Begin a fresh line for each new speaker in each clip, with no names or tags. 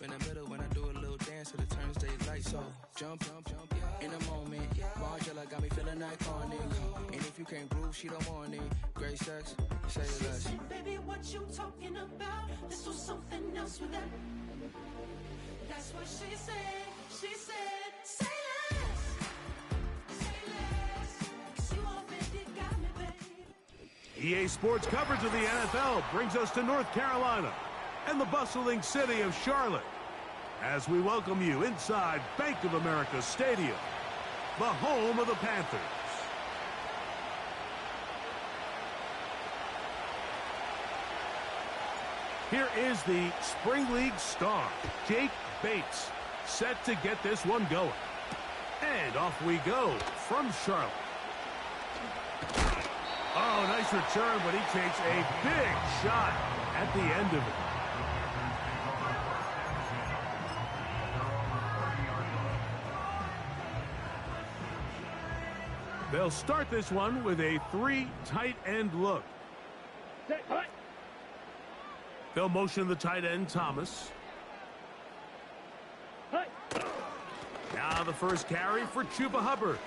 in the middle when I do a little dance to the turns they light. So jump, in the moment. Margella got me feeling iconic. And if you can't groove, she don't want it. Great sex, say less.
Baby, what you talking about? This was something else with that. That's what she said. She said, say less. Say less. 'Cause you already got me, baby.
EA Sports coverage of the NFL brings us to North Carolina and the bustling city of Charlotte as we welcome you inside Bank of America Stadium, the home of the Panthers. Here is the Spring League star, Jake Bates, set to get this one going. And off we go from Charlotte. Oh, nice return, but he takes a big shot at the end of it. They'll start this one with a 3 tight end look. They'll motion the tight end, Thomas. Now the first carry for Chuba Hubbard.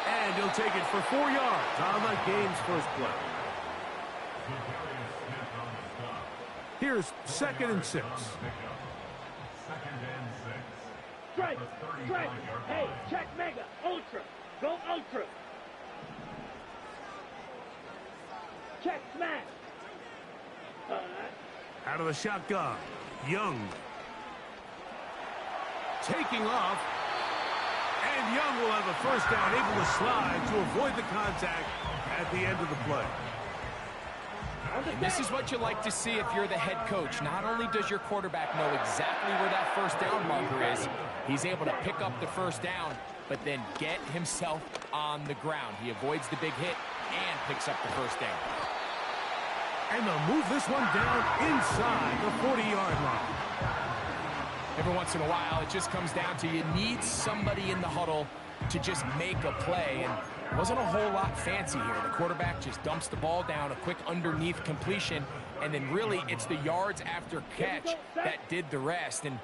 And he'll take it for 4 yards on the game's first play. Here's 2nd and 6.
Strike! Hey, check mega, ultra! Go ultra! Check smash!
Out of the shotgun, Young. Taking off. And Young will have a first down, able to slide to avoid the contact at the end of the play.
And this is what you like to see if you're the head coach. Not only does your quarterback know exactly where that first down marker is, he's able to pick up the first down, but then get himself on the ground. He avoids the big hit and picks up the first down.
And they'll move this one down inside the 40-yard line.
Every once in a while, it just comes down to you need somebody in the huddle to just make a play. And it wasn't a whole lot fancy here. The quarterback just dumps the ball down, a quick underneath completion, and then really it's the yards after catch that did the rest. And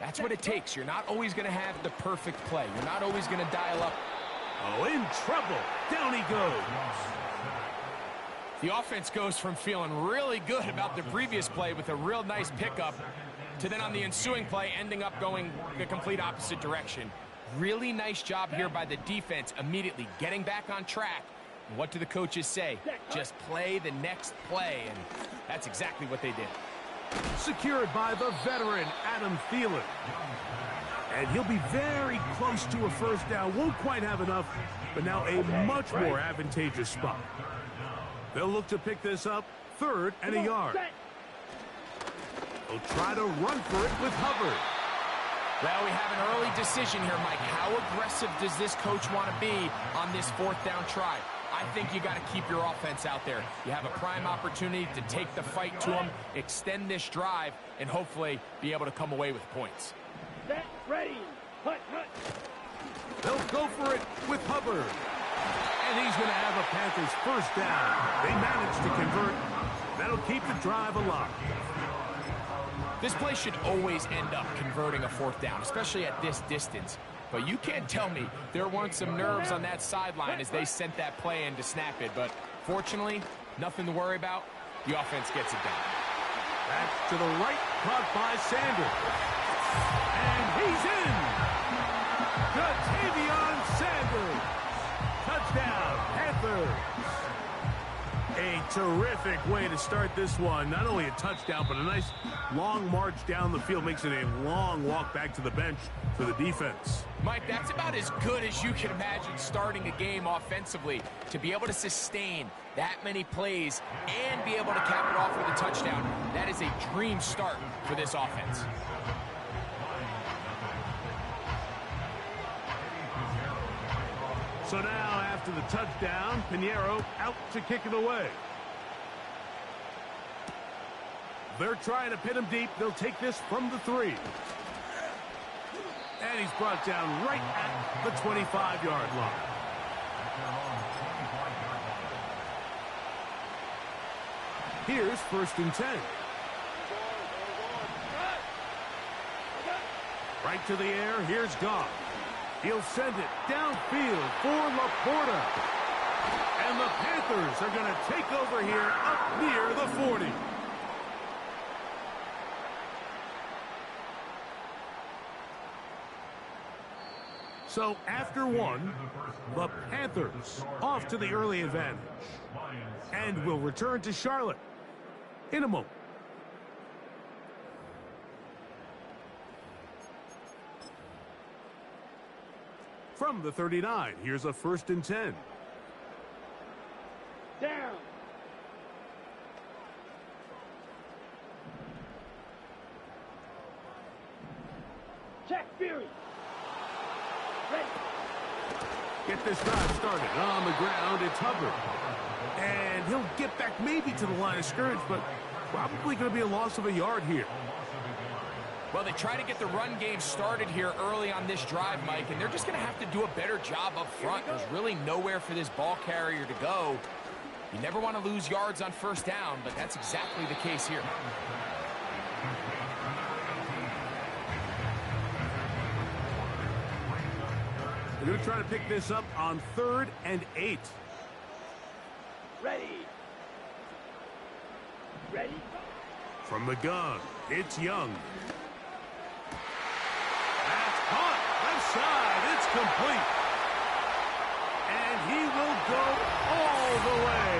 that's what it takes. You're not always going to have the perfect play. You're not always going to dial up.
Oh, in trouble. Down he goes.
The offense goes from feeling really good about the previous play with a real nice pickup to then on the ensuing play ending up going the complete opposite direction. Really nice job here by the defense, immediately getting back on track. And what do the coaches say? Just play the next play, and that's exactly what they did.
Secured by the veteran, Adam Thielen. And he'll be very close to a first down. Won't quite have enough, but now a much more advantageous spot. They'll look to pick this up, 3rd and a yard. They'll try to run for it with Hubbard.
Well, we have an early decision here, Mike. How aggressive does this coach want to be on this 4th down try? I think you got to keep your offense out there. You have a prime opportunity to take the fight to them, extend this drive, and hopefully be able to come away with points.
Set, ready, hut, hut.
They'll go for it with Hubbard. And he's going to have a Panthers first down. They managed to convert. That'll keep the drive alive.
This play should always end up converting a 4th down, especially at this distance. But you can't tell me there weren't some nerves on that sideline as they sent that play in to snap it. But fortunately, nothing to worry about. The offense gets it done.
Back to the right, caught by Sanders. And he's in. Ja'Tavion Sanders. Touchdown, Panthers. A terrific way to start this one. Not only a touchdown, but a nice long march down the field. Makes it a long walk back to the bench for the defense.
Mike, that's about as good as you can imagine starting a game offensively. To be able to sustain that many plays and be able to cap it off with a touchdown, that is a dream start for this offense.
So now, after the touchdown, Pinheiro out to kick it away. They're trying to pin him deep. They'll take this from the 3. And he's brought down right at the 25-yard line. Here's 1st and 10. Right to the air. Here's Goff. He'll send it downfield for Laporta. And the Panthers are going to take over here up near the 40. So after one, the Panthers off to the early advantage. And will return to Charlotte in a moment. From the 39, here's a 1st and 10.
Down. Check Fury. Ready.
Get this drive started. On the ground, it's Hubbard. And he'll get back maybe to the line of scrimmage, but probably going to be a loss of a yard here.
Well, they try to get the run game started here early on this drive, Mike, and they're just going to have to do a better job up front. There's really nowhere for this ball carrier to go. You never want to lose yards on 1st down, but that's exactly the case here.
They're going to try to pick this up on 3rd and 8.
Ready. Ready.
From the gun, it's Young. That's caught. Left side. It's complete. And he will go all the way.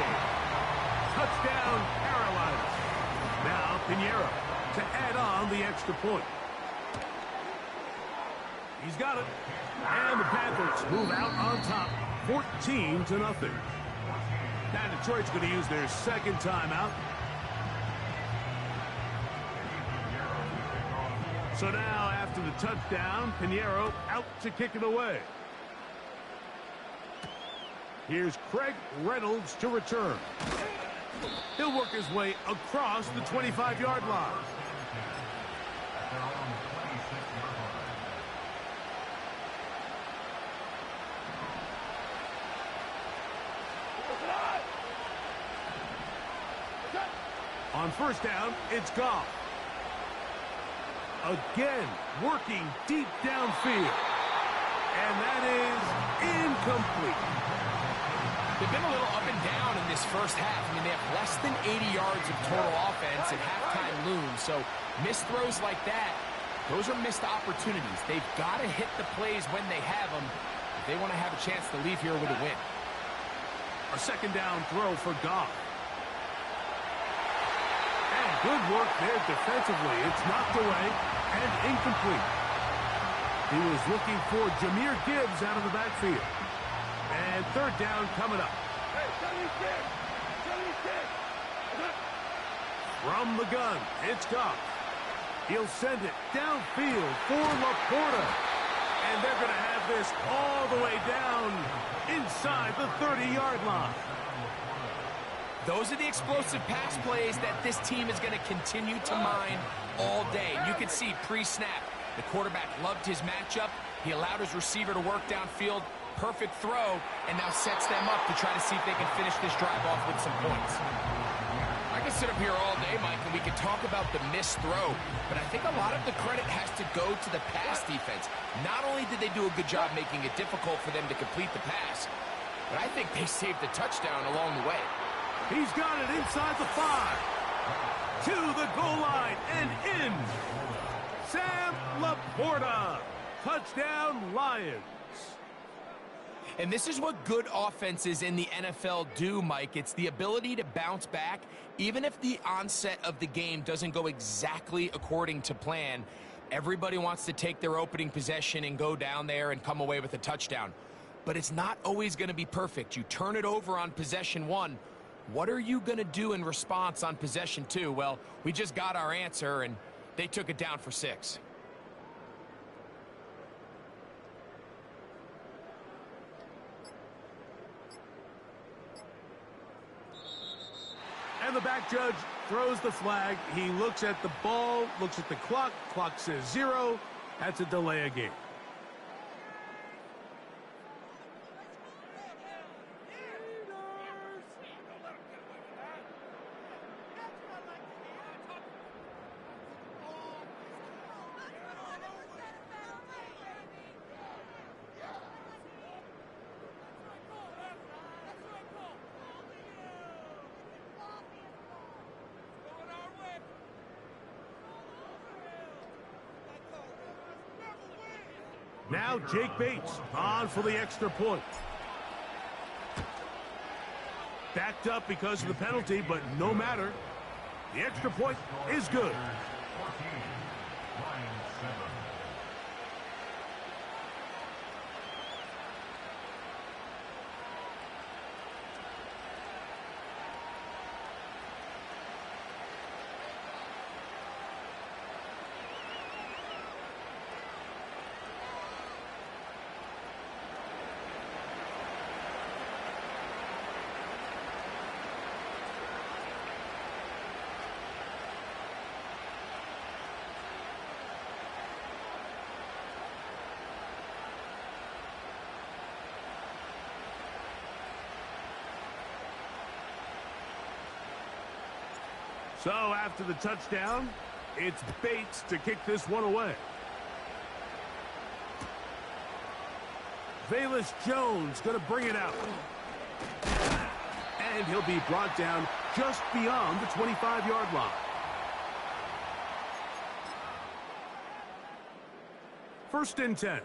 Touchdown, Carolina. Now Pinheiro to add on the extra point. He's got it. And the Panthers move out on top, 14-0. Now Detroit's going to use their 2nd timeout. So now, after the touchdown, Pinheiro out to kick it away. Here's Craig Reynolds to return. He'll work his way across the 25-yard line. On 1st down, it's Goff. Again, working deep downfield. And that is incomplete.
They've been a little up and down in this 1st half. I mean, they have less than 80 yards of total offense and halftime looms. So missed throws like that, those are missed opportunities. They've got to hit the plays when they have them if they want to have a chance to leave here with a win.
A 2nd down throw for Goff. And good work there defensively. It's knocked away and incomplete. He was looking for Jahmyr Gibbs out of the backfield. And 3rd down coming up.
Hey, 76. 76.
From the gun, it's Goff. He'll send it downfield for Laporta. And they're going to have this all the way down inside the 30-yard line.
Those are the explosive pass plays that this team is going to continue to mine all day. You can see pre-snap, the quarterback loved his matchup. He allowed his receiver to work downfield. Perfect throw, and now sets them up to try to see if they can finish this drive off with some points. I can sit up here all day, Mike, and we can talk about the missed throw, but I think a lot of the credit has to go to the pass defense. Not only did they do a good job making it difficult for them to complete the pass, but I think they saved the touchdown along the way.
He's got it inside the 5. To the goal line and in. Sam Laporta. Touchdown, Lions.
And this is what good offenses in the NFL do, Mike. It's the ability to bounce back, even if the onset of the game doesn't go exactly according to plan. Everybody wants to take their opening possession and go down there and come away with a touchdown. But it's not always going to be perfect. You turn it over on possession 1. What are you going to do in response on possession 2? Well, we just got our answer, and they took it down for 6.
And the back judge throws the flag. He looks at the ball, looks at the clock. Clock says 0. That's a delay of game. Now Jake Bates on for the extra point. Backed up because of the penalty, but no matter. The extra point is good. So after the touchdown, it's Bates to kick this one away. Velus Jones going to bring it out. And he'll be brought down just beyond the 25-yard line. First and 10.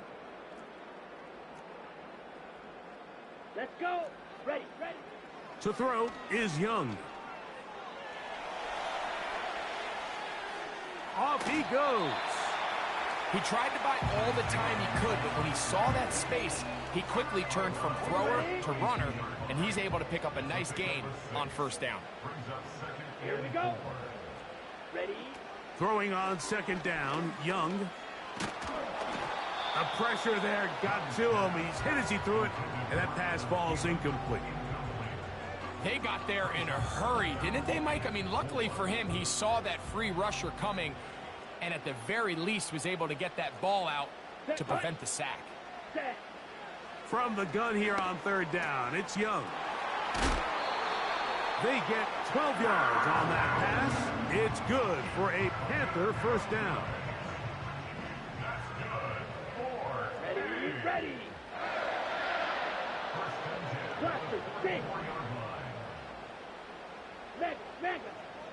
Let's go. Ready.
To throw is Young. Off he goes.
He tried to buy all the time he could, but when he saw that space, he quickly turned from thrower to runner, and he's able to pick up a nice gain on first down.
Here we go. Ready.
Throwing on second down, Young. The pressure there got to him. He's hit as he threw it, and that pass falls incomplete.
They got there in a hurry, didn't they, Mike? I mean, luckily for him, he saw that free rusher coming, and at the very least was able to get that ball out to prevent the sack.
From the gun here on third down, it's Young. They get 12 yards on that pass. It's good for a Panther first down.
Ready. Watch it, six.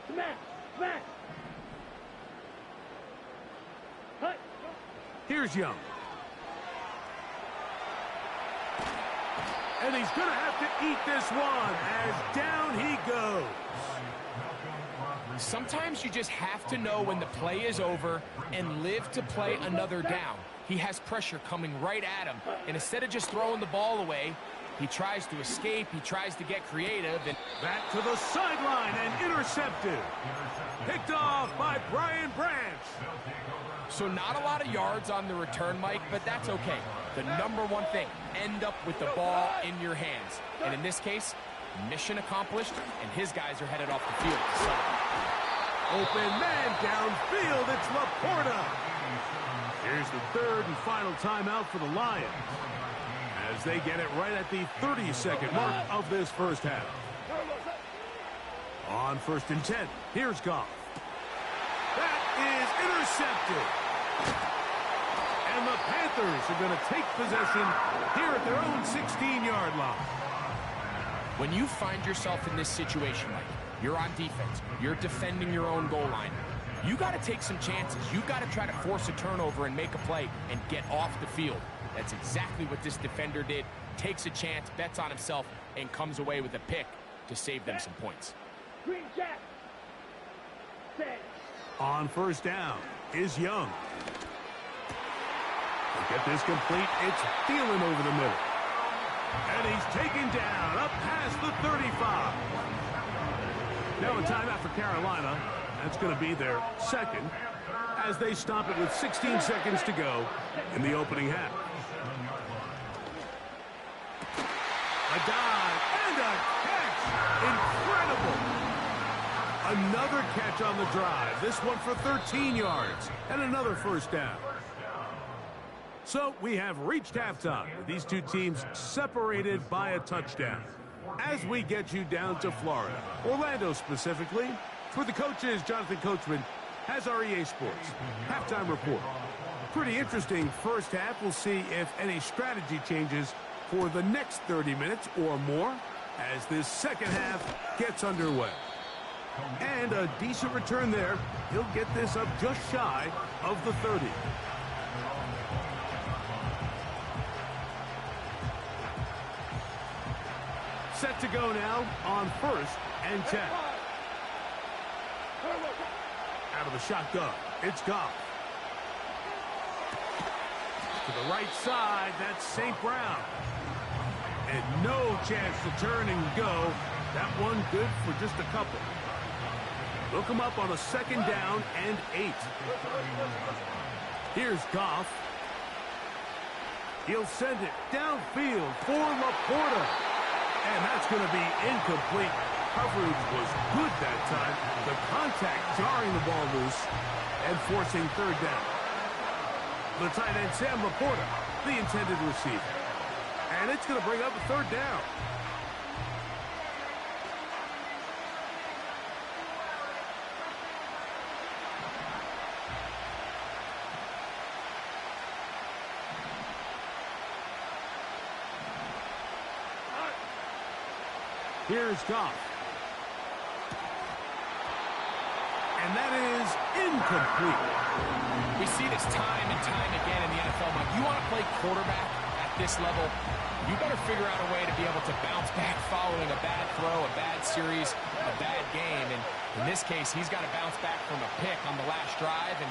Smash. Hut.
Here's Young. And he's going to have to eat this one as down he goes.
Sometimes you just have to know when the play is over and live to play another down. He has pressure coming right at him, and instead of just throwing the ball away, he tries to escape, he tries to get creative. And
back to the sideline and intercepted. Picked off by Brian Branch.
So not a lot of yards on the return, Mike, but that's okay. The number one thing, end up with the ball in your hands. And in this case, mission accomplished, and his guys are headed off the field. So,
open man downfield, it's Laporta. Here's the third and final timeout for the Lions, as they get it right at the 30-second mark of this first half. On first and 10, here's Goff. That is intercepted. And the Panthers are going to take possession here at their own 16-yard line.
When you find yourself in this situation, Mike, you're on defense, you're defending your own goal line, you got to take some chances. You got to try to force a turnover and make a play and get off the field. That's exactly what this defender did. Takes a chance, bets on himself, and comes away with a pick to save them some points.
Green Jack. Set.
On first down is Young. To get this complete, it's Thielen over the middle. And he's taken down up past the 35. Now a timeout for Carolina. That's going to be their second, as they stop it with 16 seconds to go in the opening half. A dive and a catch. Incredible. Another catch on the drive. This one for 13 yards and another first down. So we have reached halftime with these two teams separated by a touchdown. As we get you down to Florida, Orlando specifically, for the coaches, Jonathan Coachman has our EA Sports halftime report. Pretty interesting first half. We'll see if any strategy changes for the next 30 minutes or more as this second half gets underway. And a decent return there. He'll get this up just shy of the 30. Set to go now on 1st and 10. Out of the shotgun, it's Goff. To the right side, that's St. Brown. And no chance to turn and go. That one good for just a couple. Look him up on a 2nd down and 8. Here's Goff. He'll send it downfield for Laporta. And that's going to be incomplete. Coverage was good that time. The contact jarring the ball loose and forcing 3rd down. The tight end, Sam Laporta, the intended receiver. And it's going to bring up a 3rd down. Here's Goff. And that is incomplete.
We see this time and time again in the NFL, Mike. You want to play quarterback at this level, you better figure out a way to be able to bounce back following a bad throw, a bad series, a bad game. And in this case, he's got to bounce back from a pick on the last drive, and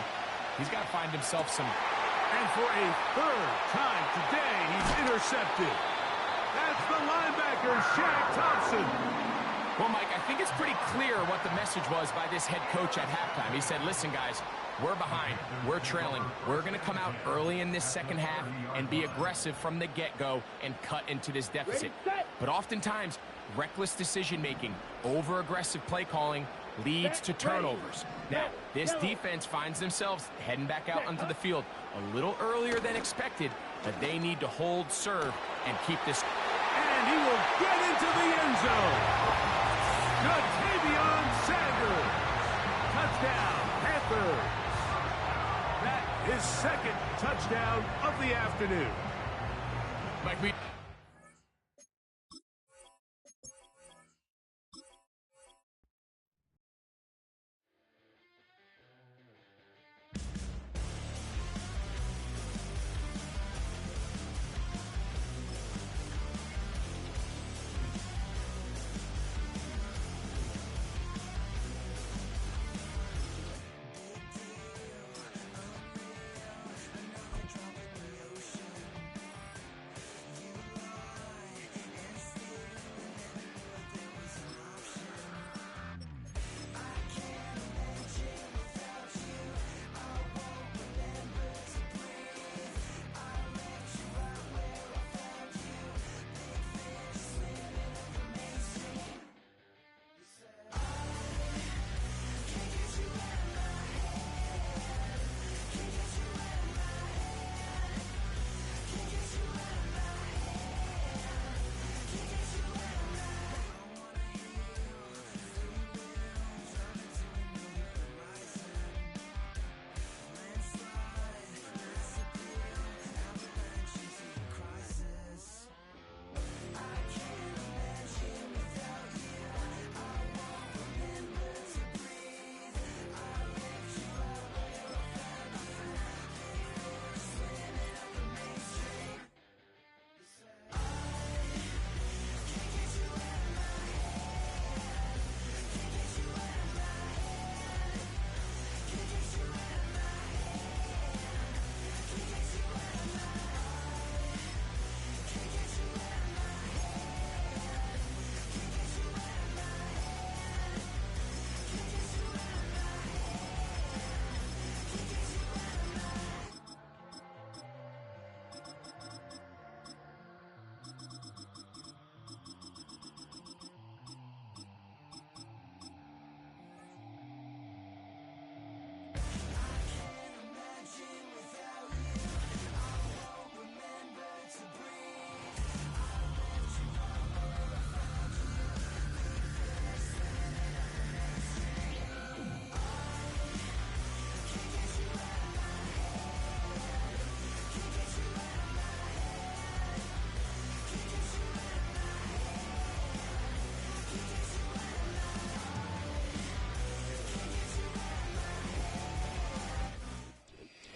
he's got to find himself some...
And for a 3rd time today, he's intercepted. That's the linebacker, Shaq Thompson.
Well, Mike, I think it's pretty clear what the message was by this head coach at halftime. He said, listen, guys, we're behind. We're trailing. We're going to come out early in this 2nd half and be aggressive from the get-go and cut into this deficit. But oftentimes, reckless decision-making, over-aggressive play calling leads to turnovers. Now, this defense finds themselves heading back out onto the field a little earlier than expected, but they need to hold serve and keep this.
And he will get into the end zone. Ja'Tavion Sanders. Touchdown, Panthers. That is 2nd touchdown of the afternoon.
Mike, we...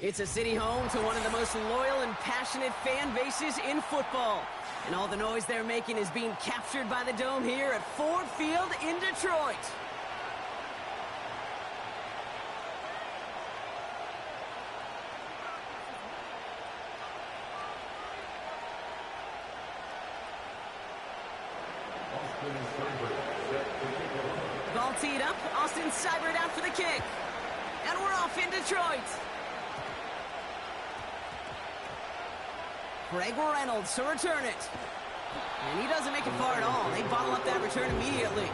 It's a city home to one of the most loyal and passionate fan bases in football. And all the noise they're making is being captured by the Dome here at Ford Field in Detroit. Ball teed up. Austin Seibert out for the kick. And we're off in Detroit. Greg Reynolds to return it. And he doesn't make it far at all. They bottle up that return immediately.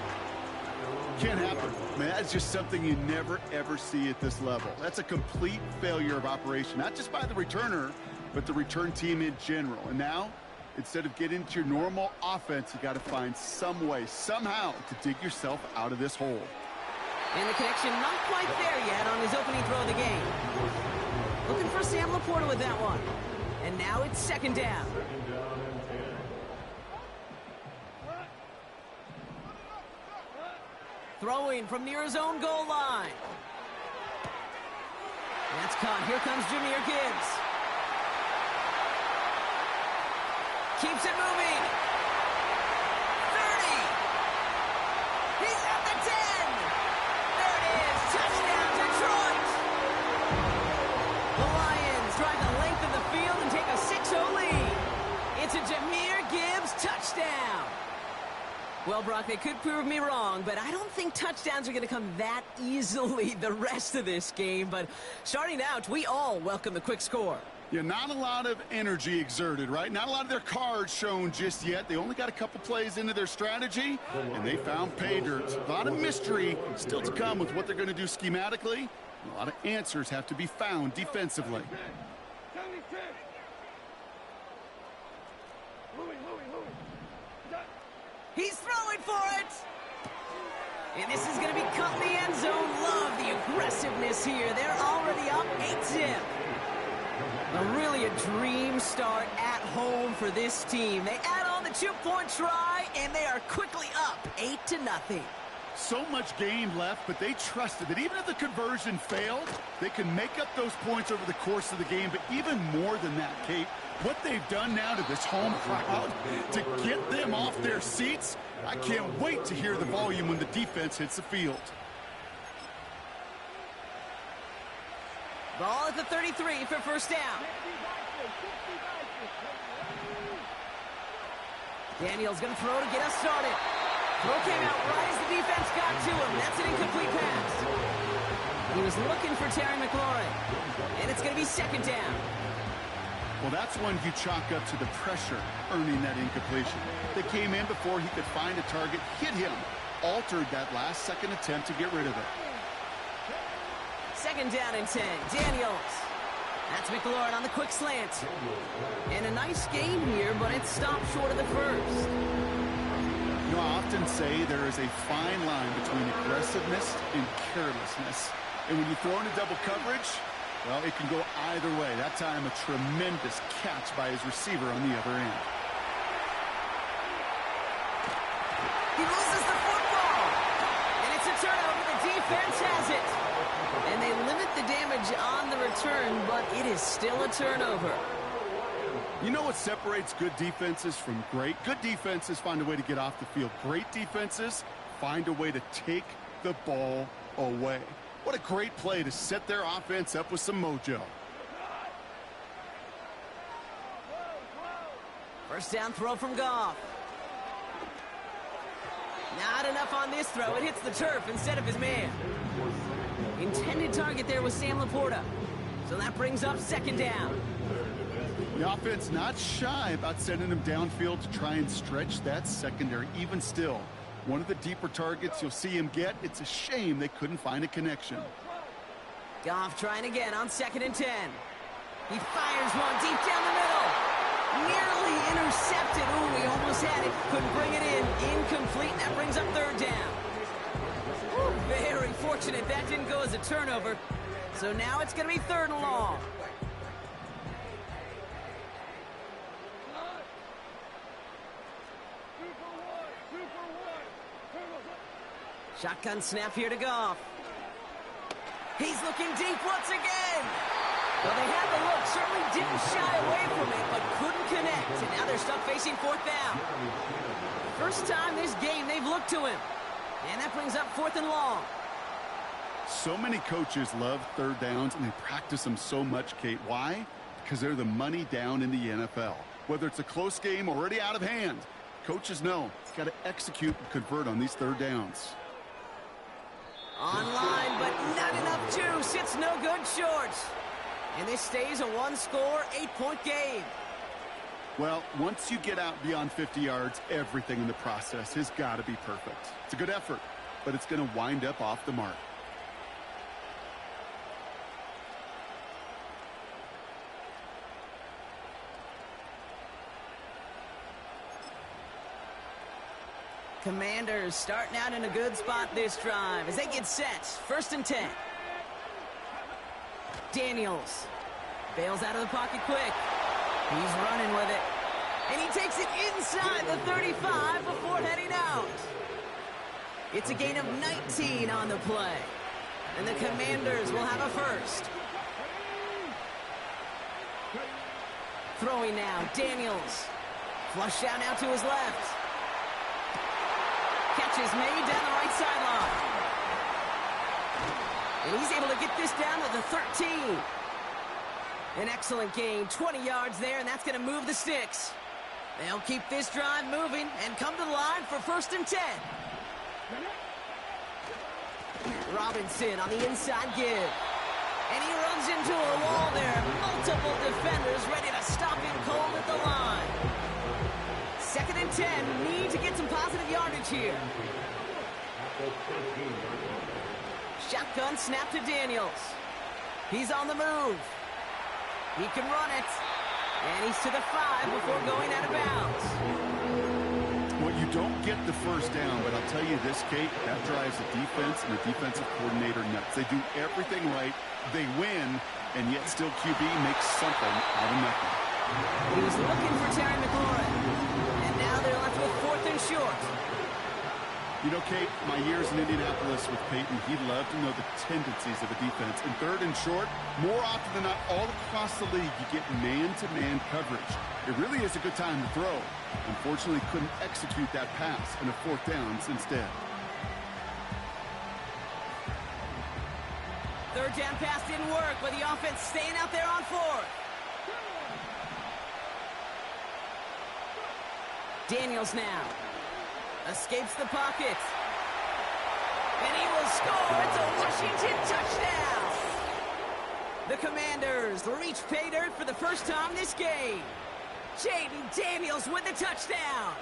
Can't happen. Man, that's just something you never, ever see at this level. That's a complete failure of operation, not just by the returner, but the return team in general. And now, instead of getting into your normal offense, you got to find some way, somehow, to dig yourself out of this hole.
And the connection not quite there yet on his opening throw of the game. Looking for Sam Laporta with that one. And now it's second down. Throwing from near his own goal line. That's caught. Here comes Jahmyr Gibbs. Keeps it moving. 30. He's at the 10. There it is. Touchdown, Detroit. The Lions drive the length of the field and take a 6-0 lead. It's a Jahmyr Gibbs touchdown. Well, Brock, they could prove me wrong, but I don't think touchdowns are going to come that easily the rest of this game. But starting out, we all welcome the quick score.
Yeah, not a lot of energy exerted, right? Not a lot of their cards shown just yet. They only got a couple plays into their strategy, and they found pay dirt. A lot of mystery still to come with what they're going to do schematically. A lot of answers have to be found defensively.
He's throwing for it. And this is going to be cut in the end zone. Love the aggressiveness here. They're already up 8-0. Really a dream start at home for this team. They add on the 2-point try, and they are quickly up 8-0.
So much game left, but they trusted that even if the conversion failed, they can make up those points over the course of the game. But even more than that, Kate, what they've done now to this home crowd to get them off their seats, I can't wait to hear the volume when the defense hits the field.
Ball at the 33 for first down. Daniel's going to throw to get us started. Throw came out right as the defense got to him. That's an incomplete pass. He was looking for Terry McLaurin. And it's going to be second down.
Well, that's one you chalk up to the pressure earning that incompletion. They came in before he could find a target, hit him, altered that last-second attempt to get rid of it.
Second down and 10. Daniels. That's McLaurin on the quick slant. And a nice game here, but it stopped short of the first.
You know, I often say there is a fine line between aggressiveness and carelessness. And when you throw into double coverage, well, it can go either way. That time, a tremendous catch by his receiver on the other end.
He loses the football. And it's a turnover. The defense has it. And they limit the damage on the return, but it is still a turnover.
You know what separates good defenses from great? Good defenses find a way to get off the field. Great defenses find a way to take the ball away. What a great play to set their offense up with some mojo.
First down throw from Goff. Not enough on this throw. It hits the turf instead of his man. Intended target there was Sam Laporta. So that brings up second down.
The offense not shy about sending him downfield to try and stretch that secondary. Even still, one of the deeper targets you'll see him get. It's a shame they couldn't find a connection.
Goff trying again on second and 10. He fires one deep down the middle. Nearly intercepted. Ooh, he almost had it. Couldn't bring it in. Incomplete. That brings up third down. Ooh, very fortunate that didn't go as a turnover. So now it's going to be third and long. Shotgun snap here to Goff. He's looking deep once again. Well, they had the look, certainly didn't shy away from it, but couldn't connect. And now they're stuck facing fourth down. First time this game they've looked to him. And that brings up fourth and long.
So many coaches love third downs, and they practice them so much, Kate. Why? Because they're the money down in the NFL. Whether it's a close game already out of hand, coaches know it's got to execute and convert on these third downs.
Online, but not enough juice. It's no good short. And this stays a one-score, 8-point game.
Well, once you get out beyond 50 yards, everything in the process has got to be perfect. It's a good effort, but it's going to wind up off the mark.
Commanders starting out in a good spot this drive as they get set. First and 10. Daniels bails out of the pocket quick. He's running with it. And he takes it inside the 35 before heading out. It's a gain of 19 on the play. And the Commanders will have a first. Throwing now, Daniels. Flush out now to his left. Catch is made down the right sideline. And he's able to get this down to the 13. An excellent gain, 20 yards there, and that's going to move the sticks. They'll keep this drive moving and come to the line for first and 10. Robinson on the inside give. And he runs into a wall there. Multiple defenders ready to stop him cold at the line. Second and 10, need to get some positive yardage here. Shotgun snap to Daniels. He's on the move. He can run it. And he's to the 5 before going out of bounds.
Well, you don't get the first down, but I'll tell you this, Kate, that drives the defense and the defensive coordinator nuts. They do everything right. They win, and yet still QB makes something out of nothing.
He was looking for Terry McLaurin. And now they're left with fourth and short.
You know, Kate, my years in Indianapolis with Peyton, he loved to know the tendencies of a defense. In third and short, more often than not, all across the league, you get man-to-man coverage. It really is a good time to throw. Unfortunately, couldn't execute that pass in a fourth downs instead.
Third down pass didn't work, but the offense staying out there on fourth. Daniels now. Escapes the pocket. And he will score. It's a Washington touchdown. The Commanders reach pay dirt for the first time this game. Jaden Daniels with the touchdown.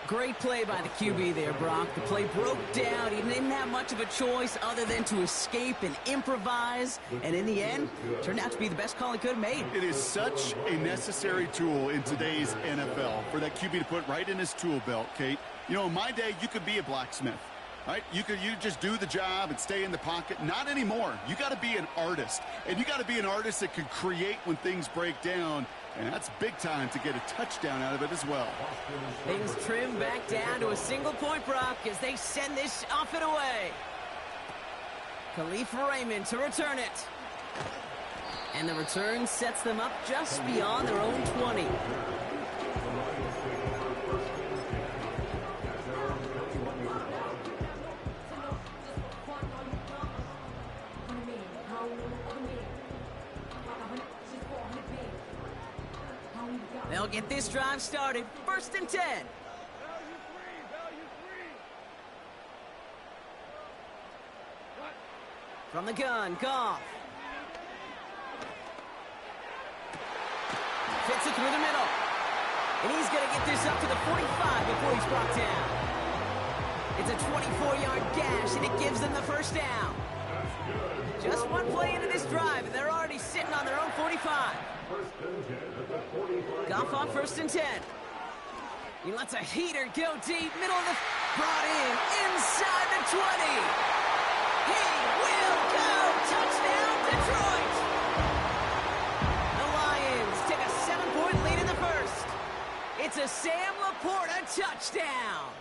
Great play by the QB there, Brock. The play broke down. He didn't have much of a choice other than to escape and improvise. And in the end, turned out to be the best call he could have made.
It is such a necessary tool in today's NFL for that QB to put right in his tool belt, Kate. You know, in my day, you could be a blacksmith, right? You just do the job and stay in the pocket. Not anymore. You got to be an artist. And you got to be an artist that can create when things break down. And that's big time to get a touchdown out of it as well.
Things trim back down to a single point, Brock, as they send this off and away. Khalif Raymond to return it. And the return sets them up just beyond their own 20. They'll get this drive started. First and 10. From the gun, Goff. Fits it through the middle. And he's going to get this up to the 45 before he's brought down. It's a 24-yard gash, and it gives them the first down. Just one play into this drive, and they're already sitting on their own 45. Goff on first and 10. He lets a heater go deep, middle of the... Brought in, inside the 20. He will go! Touchdown, Detroit! The Lions take a 7-point lead in the first. It's a Sam Laporta touchdown.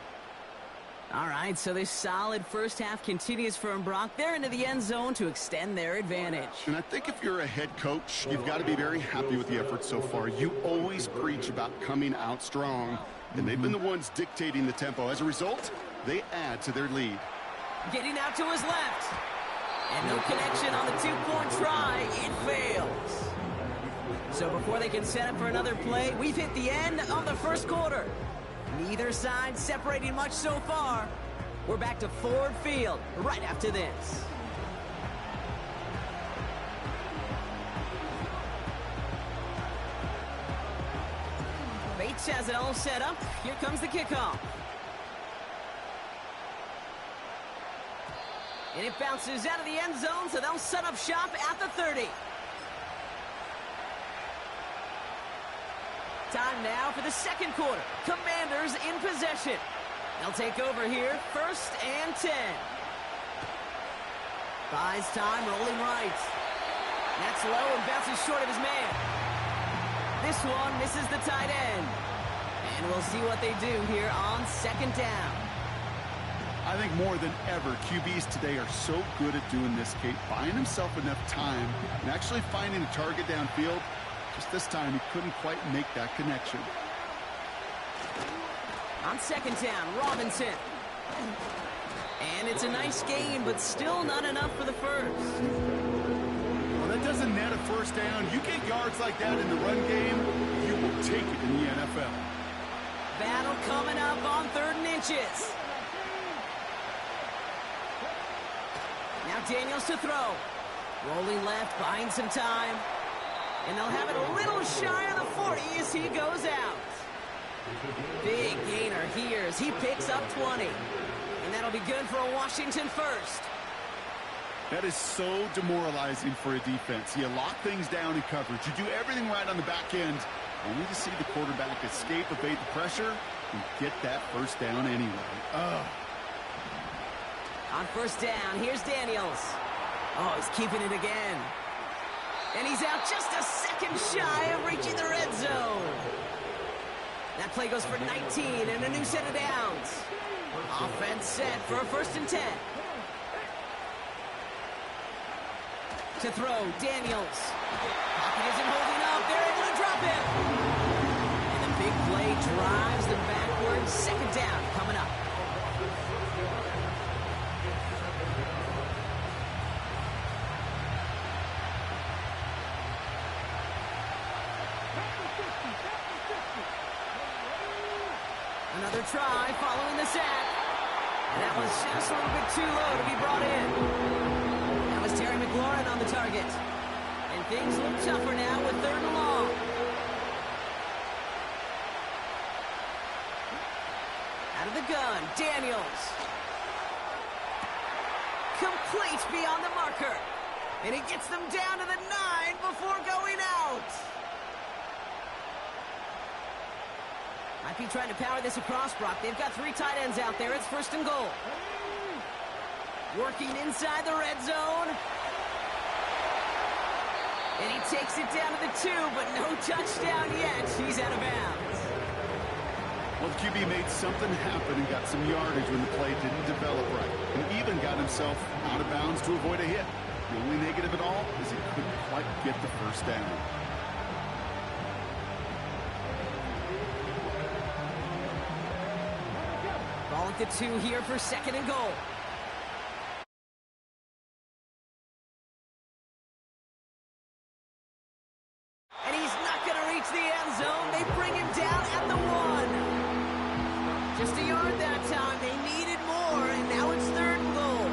All right, so this solid first half continues from Brock. They're into the end zone to extend their advantage.
And I think if you're a head coach, you've got to be very happy with the effort so far. You always preach about coming out strong, and they've been the ones dictating the tempo. As a result, they add to their lead.
Getting out to his left. And no connection on the two-point try. It fails. So before they can set up for another play, we've hit the end of the first quarter. Neither side separating much so far. We're back to Ford Field right after this. Bates has it all set up. Here comes the kickoff. And it bounces out of the end zone, so they'll set up shop at the 30. Time now for the second quarter. Commanders in possession. They'll take over here, 1st and 10. Buys time, rolling right. That's low and bounces short of his man. This one misses the tight end. And we'll see what they do here on 2nd down.
I think more than ever, QBs today are so good at doing this, Kate, buying himself enough time and actually finding a target downfield. Just this time, he couldn't quite make that connection.
On 2nd down, Robinson. And it's a nice game, but still not enough for the first.
Well, that doesn't net a 1st down. You get yards like that in the run game, you will take it in the NFL.
Battle coming up on 3rd and inches. Now Daniels to throw. Rolling left, buying some time. And they'll have it a little shy of the 40 as he goes out. Big gainer here as he picks up 20. And that'll be good for a Washington first.
That is so demoralizing for a defense. You lock things down in coverage. You do everything right on the back end, only to see the quarterback escape, evade the pressure, and get that 1st down anyway.
On 1st down, here's Daniels. Oh, he's keeping it again. And he's out just a second shy of reaching the red zone. That play goes for 19 and a new set of downs. Offense set for a 1st and 10. To throw, Daniels. Pocket isn't holding up. They're able to drop him. And the big play drives them backwards. 2nd down coming up. Another try following the sack. And that was just a little bit too low to be brought in. That was Terry McLaurin on the target. And things look tougher now with 3rd and long. Out of the gun, Daniels. Complete beyond the marker. And he gets them down to the 9 before going out. Might be trying to power this across, Brock. They've got 3 tight ends out there. It's 1st and goal. Working inside the red zone. And he takes it down to the 2, but no touchdown yet. He's out of bounds.
Well, the QB made something happen and got some yardage when the play didn't develop right. And even got himself out of bounds to avoid a hit. The only negative at all is he couldn't quite get the 1st down.
Ball at the 2 here for 2nd and goal. And he's not going to reach the end zone. They bring him down at the 1. Just a yard that time. They needed more, and now it's 3rd and goal.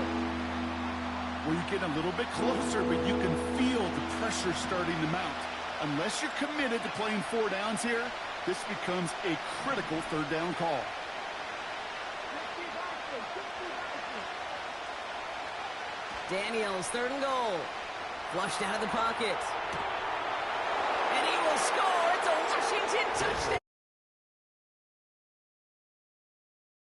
Well, you get a little bit closer, but you can feel the pressure starting to mount. Unless you're committed to playing 4 downs here, this becomes a critical 3rd down call.
Daniels, 3rd and goal. Flushed out of the pocket. And he will score. It's a Washington touchdown.